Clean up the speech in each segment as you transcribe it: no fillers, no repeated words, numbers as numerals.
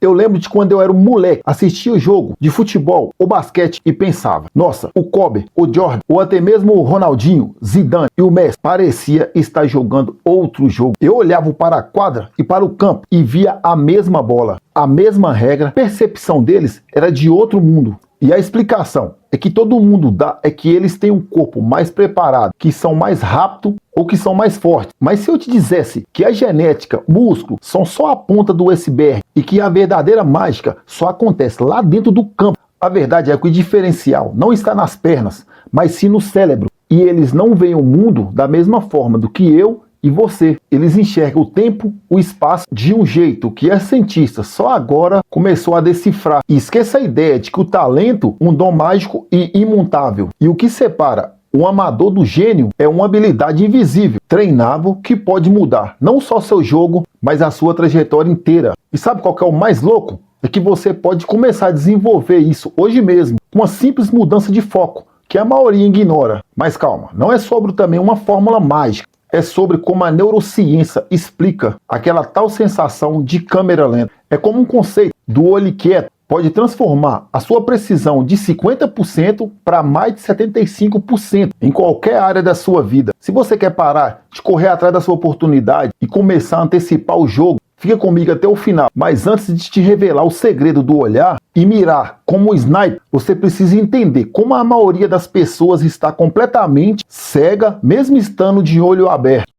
Eu lembro de quando eu era um moleque, assistia o jogo de futebol ou basquete e pensava, nossa, o Kobe, o Jordan, ou até mesmo o Ronaldinho, Zidane e o Messi parecia estar jogando outro jogo. Eu olhava para a quadra e para o campo e via a mesma bola, a mesma regra, a percepção deles era de outro mundo. E a explicação é que todo mundo dá é que eles têm um corpo mais preparado, que são mais rápidos ou que são mais fortes. Mas se eu te dissesse que a genética, músculo, são só a ponta do iceberg e que a verdadeira mágica só acontece lá dentro do campo, a verdade é que o diferencial não está nas pernas, mas sim no cérebro. E eles não veem o mundo da mesma forma do que eu e você. Eles enxergam o tempo, o espaço de um jeito que a cientista só agora começou a decifrar. E esqueça a ideia de que o talento é um dom mágico e imutável. E o que separa o amador do gênio é uma habilidade invisível, treinável, que pode mudar não só seu jogo, mas a sua trajetória inteira. E sabe qual que é o mais louco? É que você pode começar a desenvolver isso hoje mesmo, com uma simples mudança de foco, que a maioria ignora. Mas calma, não é sobre também uma fórmula mágica. É sobre como a neurociência explica aquela tal sensação de câmera lenta. É como um conceito do olho quieto pode transformar a sua precisão de 50% para mais de 75% em qualquer área da sua vida. Se você quer parar de correr atrás da sua oportunidade e começar a antecipar o jogo, fica comigo até o final. Mas antes de te revelar o segredo do olhar e mirar como um sniper, você precisa entender como a maioria das pessoas está completamente cega, mesmo estando de olho aberto.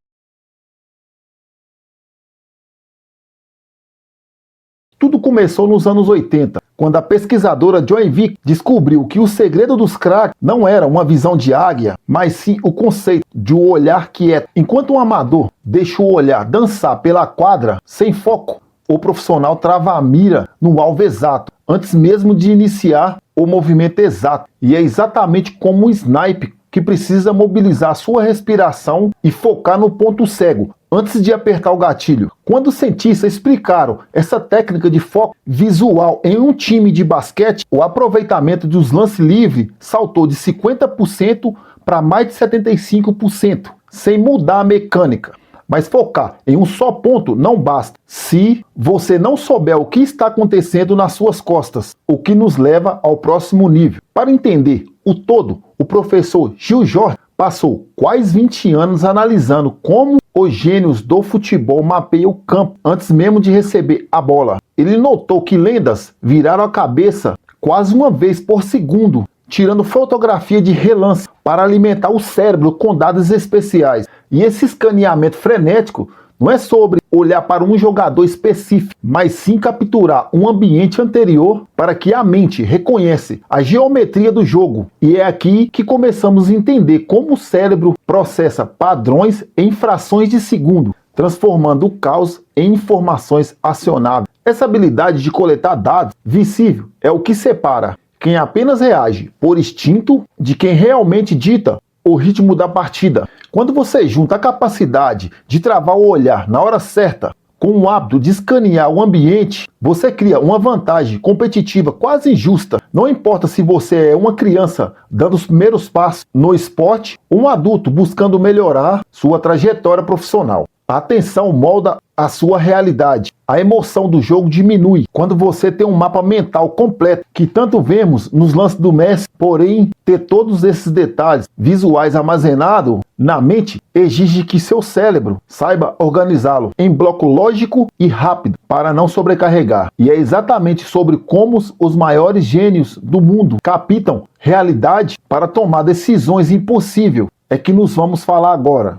Tudo começou nos anos 80, quando a pesquisadora Joan Vick descobriu que o segredo dos craques não era uma visão de águia, mas sim o conceito de um olhar quieto. Enquanto um amador deixa o olhar dançar pela quadra sem foco, o profissional trava a mira no alvo exato, antes mesmo de iniciar o movimento exato. E é exatamente como um sniper que precisa mobilizar sua respiração e focar no ponto cego, antes de apertar o gatilho. Quando os cientistas explicaram essa técnica de foco visual em um time de basquete, o aproveitamento dos lances livres saltou de 50% para mais de 75%, sem mudar a mecânica. Mas focar em um só ponto não basta, se você não souber o que está acontecendo nas suas costas, o que nos leva ao próximo nível. Para entender o todo, o professor Gil Jorge passou quase 20 anos analisando como os gênios do futebol mapeiam o campo antes mesmo de receber a bola. Ele notou que lendas viraram a cabeça quase uma vez por segundo, tirando fotografia de relance para alimentar o cérebro com dados especiais. E esse escaneamento frenético não é sobre olhar para um jogador específico, mas sim capturar um ambiente anterior para que a mente reconhece a geometria do jogo. E é aqui que começamos a entender como o cérebro processa padrões em frações de segundo, transformando o caos em informações acionáveis. Essa habilidade de coletar dados visível é o que separa quem apenas reage por instinto de quem realmente dita o ritmo da partida. Quando você junta a capacidade de travar o olhar na hora certa com o hábito de escanear o ambiente, você cria uma vantagem competitiva quase injusta. Não importa se você é uma criança dando os primeiros passos no esporte ou um adulto buscando melhorar sua trajetória profissional. A atenção molda a sua realidade. A emoção do jogo diminui quando você tem um mapa mental completo, que tanto vemos nos lances do Messi. Porém, ter todos esses detalhes visuais armazenados na mente exige que seu cérebro saiba organizá-lo em bloco lógico e rápido para não sobrecarregar. E é exatamente sobre como os maiores gênios do mundo captam realidade para tomar decisões impossíveis é que nos vamos falar agora.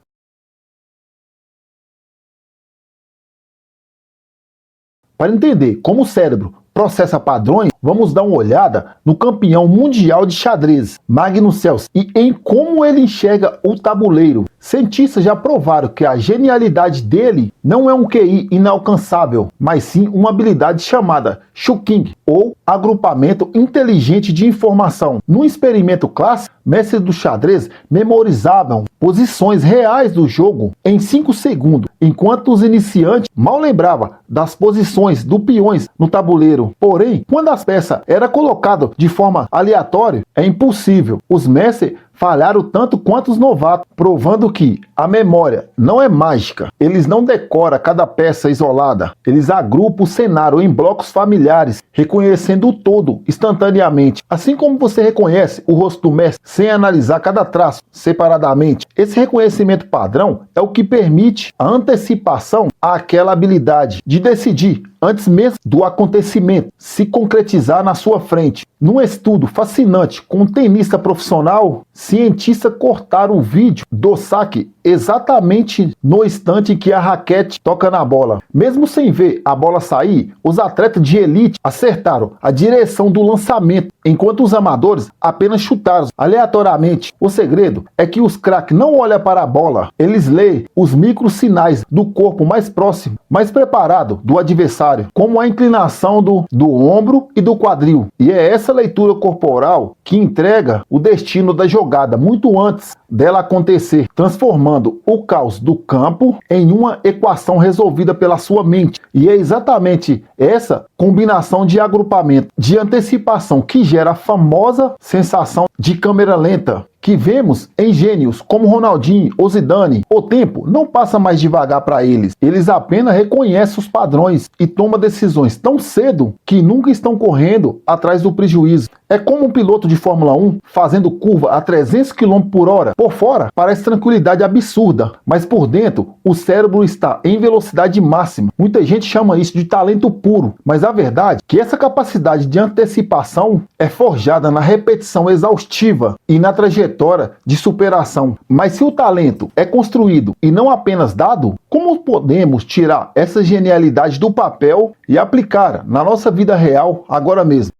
Para entender como o cérebro processa padrões, vamos dar uma olhada no campeão mundial de xadrez, Magnus Carlsen, e em como ele enxerga o tabuleiro. Cientistas já provaram que a genialidade dele não é um QI inalcançável, mas sim uma habilidade chamada Shooting, ou agrupamento inteligente de informação. Num experimento clássico, mestres do xadrez memorizavam posições reais do jogo em 5 segundos, enquanto os iniciantes mal lembravam das posições dos peões no tabuleiro. Porém, quando as peças eram colocadas de forma aleatória, é impossível. Os mestres falharam tanto quanto os novatos, provando que a memória não é mágica. Eles não decoram cada peça isolada, eles agrupam o cenário em blocos familiares, reconhecendo o todo instantaneamente. Assim como você reconhece o rosto do mestre sem analisar cada traço separadamente, esse reconhecimento padrão é o que permite a antecipação àquela habilidade de decidir antes mesmo do acontecimento se concretizar na sua frente. Num estudo fascinante com um tenista profissional, cientistas cortaram o vídeo do saque exatamente no instante em que a raquete toca na bola. Mesmo sem ver a bola sair, os atletas de elite acertaram a direção do lançamento, enquanto os amadores apenas chutaram aleatoriamente. O segredo é que os craques não olham para a bola, eles leem os microsinais do corpo mais próximo, mais preparado do adversário, como a inclinação do ombro e do quadril. E é essa leitura corporal que entrega o destino da jogada muito antes dela acontecer, transformando o caos do campo em uma equação resolvida pela sua mente. E é exatamente essa combinação de agrupamento, de antecipação, que gera a famosa sensação de câmera lenta que vemos em gênios como Ronaldinho ou Zidane. O tempo não passa mais devagar para eles. Eles apenas reconhecem os padrões e tomam decisões tão cedo que nunca estão correndo atrás do prejuízo. É como um piloto de Fórmula 1 fazendo curva a 300 km por hora. Por fora, parece tranquilidade absurda, mas por dentro, o cérebro está em velocidade máxima. Muita gente chama isso de talento puro, mas a verdade é que essa capacidade de antecipação é forjada na repetição exaustiva e na trajetória de superação. Mas se o talento é construído e não apenas dado, como podemos tirar essa genialidade do papel e aplicar na nossa vida real agora mesmo?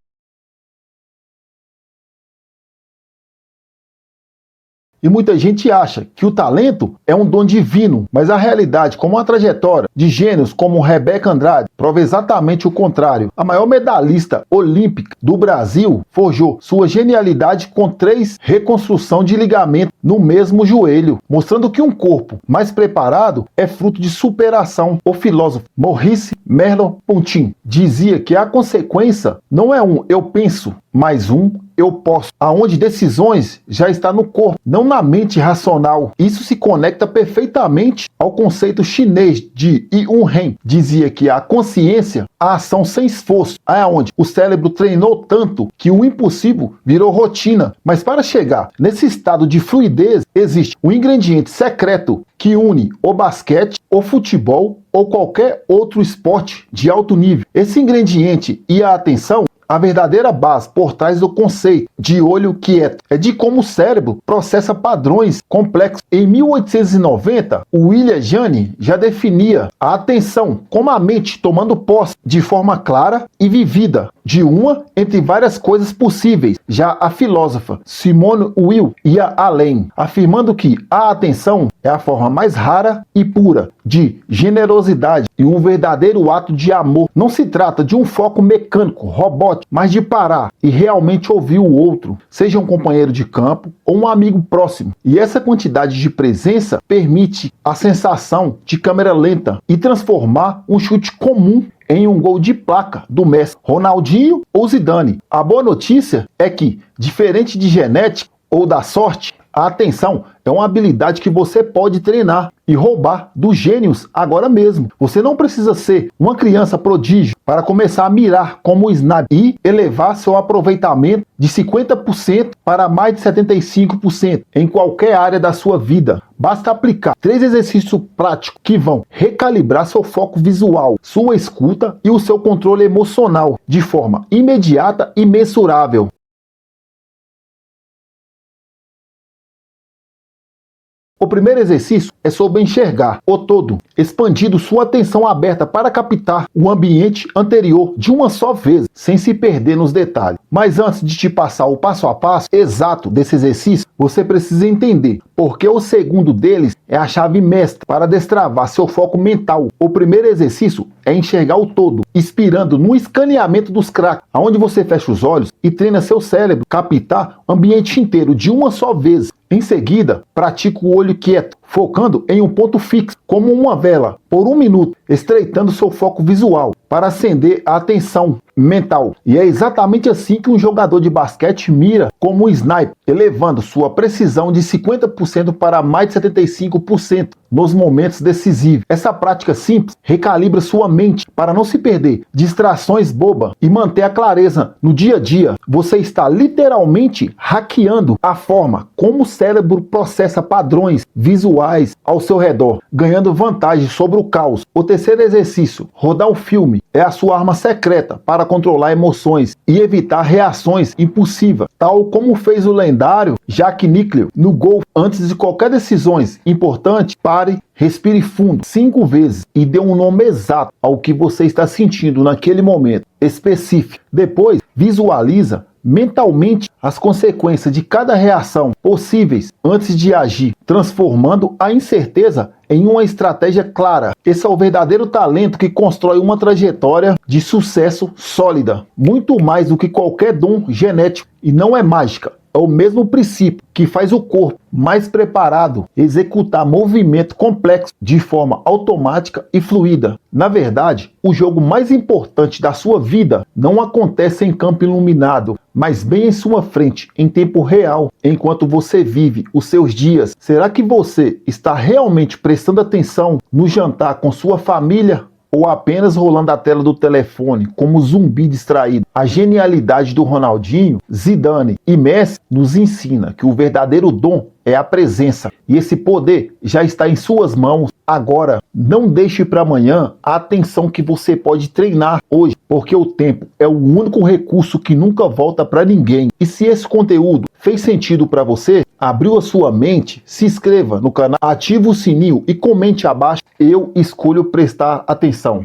E muita gente acha que o talento é um dom divino, mas a realidade, como a trajetória de gênios como Rebeca Andrade, prova exatamente o contrário. A maior medalhista olímpica do Brasil forjou sua genialidade com 3 reconstruções de ligamento no mesmo joelho, mostrando que um corpo mais preparado é fruto de superação. O filósofo Maurice Merleau-Ponty dizia que a consequência não é um eu penso, mas um eu posso, aonde decisões já está no corpo, não na mente racional. Isso se conecta perfeitamente ao conceito chinês de Yun Ren. Dizia que a consciência, a ação sem esforço, é onde o cérebro treinou tanto que o impossível virou rotina. Mas para chegar nesse estado de fluidez, existe um ingrediente secreto que une o basquete, o futebol ou qualquer outro esporte de alto nível. Esse ingrediente e a atenção, a verdadeira base por trás do conceito de olho quieto é de como o cérebro processa padrões complexos. Em 1890, o William James já definia a atenção como a mente tomando posse de forma clara e vivida de uma entre várias coisas possíveis. Já a filósofa Simone Weil ia além, afirmando que a atenção é a forma mais rara e pura de generosidade e um verdadeiro ato de amor. Não se trata de um foco mecânico, robótico, mas de parar e realmente ouvir o outro, seja um companheiro de campo ou um amigo próximo. E essa quantidade de presença permite a sensação de câmera lenta e transformar um chute comum em um gol de placa do Messi, Ronaldinho ou Zidane. A boa notícia é que, diferente de genética ou da sorte, a atenção é uma habilidade que você pode treinar e roubar dos gênios agora mesmo. Você não precisa ser uma criança prodígio para começar a mirar como o Snap e elevar seu aproveitamento de 50% para mais de 75% em qualquer área da sua vida. Basta aplicar 3 exercícios práticos que vão recalibrar seu foco visual, sua escuta e o seu controle emocional de forma imediata e mensurável. O primeiro exercício é sobre enxergar o todo, expandindo sua atenção aberta para captar o ambiente anterior de uma só vez, sem se perder nos detalhes. Mas antes de te passar o passo a passo exato desse exercício, você precisa entender porque o segundo deles é a chave mestra para destravar seu foco mental. O primeiro exercício é enxergar o todo, inspirando no escaneamento dos craques, onde você fecha os olhos e treina seu cérebro captar o ambiente inteiro de uma só vez. Em seguida, pratica o olho quieto, focando em um ponto fixo, como uma vela, por 1 minuto, estreitando seu foco visual para acender a atenção mental. E é exatamente assim que um jogador de basquete mira como um sniper, elevando sua precisão de 50% para mais de 75% nos momentos decisivos. Essa prática simples recalibra sua mente para não se perder distrações bobas e manter a clareza no dia a dia. Você está literalmente hackeando a forma como o cérebro processa padrões visuais ao seu redor, ganhando vantagem sobre o caos. O terceiro exercício, rodar o filme, é a sua arma secreta para controlar emoções e evitar reações impulsivas, tal como fez o lendário Jack Nicklaus no golfe. Antes de qualquer decisão importante, pare, respire fundo 5 vezes e dê um nome exato ao que você está sentindo naquele momento específico. Depois, visualiza mentalmente as consequências de cada reação possíveis antes de agir, transformando a incerteza em uma estratégia clara. Esse é o verdadeiro talento que constrói uma trajetória de sucesso sólida, muito mais do que qualquer dom genético, e não é mágica. É o mesmo princípio que faz o corpo mais preparado executar movimento complexo de forma automática e fluida. Na verdade, o jogo mais importante da sua vida não acontece em campo iluminado, mas bem em sua frente, em tempo real, enquanto você vive os seus dias. Será que você está realmente prestando atenção no jantar com sua família? Ou apenas rolando a tela do telefone como zumbi distraído? A genialidade do Ronaldinho, Zidane e Messi nos ensina que o verdadeiro dom é a presença, e esse poder já está em suas mãos agora. Não deixe para amanhã a atenção que você pode treinar hoje, porque o tempo é o único recurso que nunca volta para ninguém. E se esse conteúdo fez sentido para você, abriu a sua mente, se inscreva no canal, ative o sininho e comente abaixo. Eu escolho prestar atenção.